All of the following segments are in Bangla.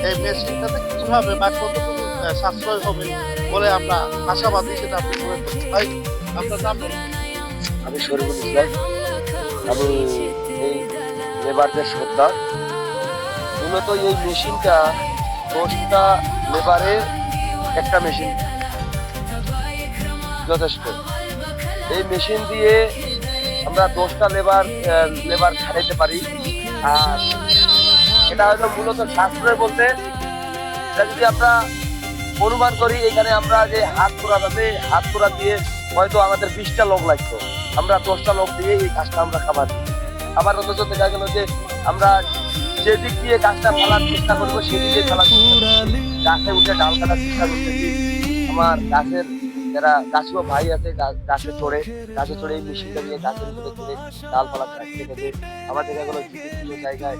এই মেশিনটাতে কিভাবে বা কতটুকু সাশ্রয় হবে বলে আমরা আশাবাদী, সেটা আপনি মনে করছেন। ভাই, আপনার নাম বলুন। আমি শরীফুল ইসলাম। আমি এই লেবারদের সর্দার। মূলত এই মেশিনটা 10টা লেবারে একটা মেশিন যথেষ্ট। এই মেশিন দিয়ে আমরা 10টা লেবার ছাড়াইতে পারি। আর এটা হয়তো মূলত সাশ্রয় বলতে, এটা যদি আমরা অনুমান করি, এখানে আমরা যে হাত পোড়া দিয়ে হয়তো আমাদের 20টা লোক লাগতো, আমরা 10টা লোক দিয়ে এই কাজটা আমরা খাবার দিই। আবার অথচ দেখা গেল যে আমরা যে দিক দিয়ে গাছটা ফেলার চেষ্টা করবো সেদিকে ফেলার চেষ্টা করছি, গাছে উঠে ডাল কাটার চেষ্টা করতেছি। আমার গাছের যারা গাছুয়া ভাই আছে, গাছে চড়ে এই মেশিনটা নিয়ে গাছের উপরে চড়ে ডাল ফালা কাটতে গেছে। আবার দেখা গেলো বিভিন্ন জায়গায়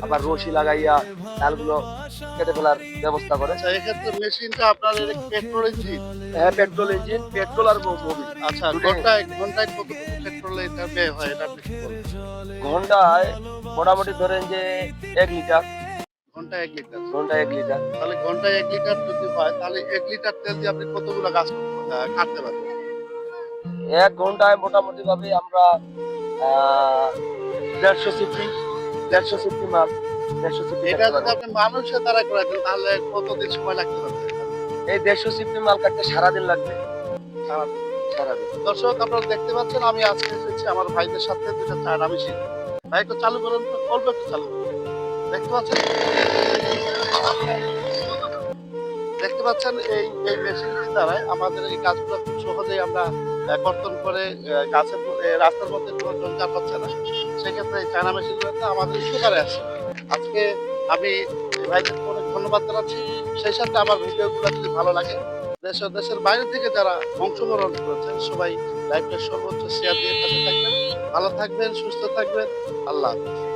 আবার রশি লাগাইয়া ডালগুলো কেটে ফেলার ব্যবস্থা করে। আচ্ছা, এক্ষেত্রে মেশিনটা আপনার পেট্রোল ইঞ্জিন? হ্যাঁ, পেট্রোল ইঞ্জিন, পেট্রোল আর মোবিল। আচ্ছা, ঘন্টায় ঘন্টায় কতটুকু পেট্রোল এটা ব্যয় হয়, এটা আপনি কি বলবেন? ঘন্টায় মোটামুটি ধরেন যে 1 লিটার। ঘন্টায় 1 লিটার? ঘন্টায় 1 লিটার। তাহলে ঘন্টায় 1 লিটার যদি হয়, তাহলে 1 লিটার তেল দিয়ে আপনি কতগুলো গাছ কাটতে পারবেন? 1 ঘন্টায় মোটামুটি ভাবে আমরা 150 সিফটি, 150 সিফটি মাল, 150 সিফটি এটা কাটতে যদি পারবো। আপনি মানুষের দ্বারা করে দেন, তাহলে কতদিন সময় লাগতে পারবে? এই 150 সিফটি মাল কাটতে সারাদিন লাগবে। সারাদিন। সারাদিন। দর্শক, আপনারা দেখতে পাচ্ছেন আমি আজকে এসেছি আমার ভাইদের সাথে দুটো চায়না মেশিন। ভাই, একটু চালু করুন তো, অল্প একটু চালু করুন। দেখতে পাচ্ছেন, দেখতে পাচ্ছেন এই এই মেশিনটির দ্বারাই আমাদের এই গাছগুলো খুব সহজেই আমরা কর্তন করে গাছের রাস্তার মধ্যে কোনো জঞ্জাল হচ্ছে না। সেক্ষেত্রে এই চায়না মেশিনগুলোতে আমাদের উপকারে আছে। আজকে আমি এই ভাইদেরকে অনেক ধন্যবাদ জানাচ্ছি। সেই সাথে আমার ভিডিওগুলো যদি ভালো লাগে, দেশ ও দেশের বাইরে থেকে যারা অংশগ্রহণ করেছেন, সবাই লাইভটা সর্বোচ্চ শেয়ার দিয়ে পাশে থাকবেন। ভালো থাকবেন, সুস্থ থাকবেন। আল্লাহ হাফেজ।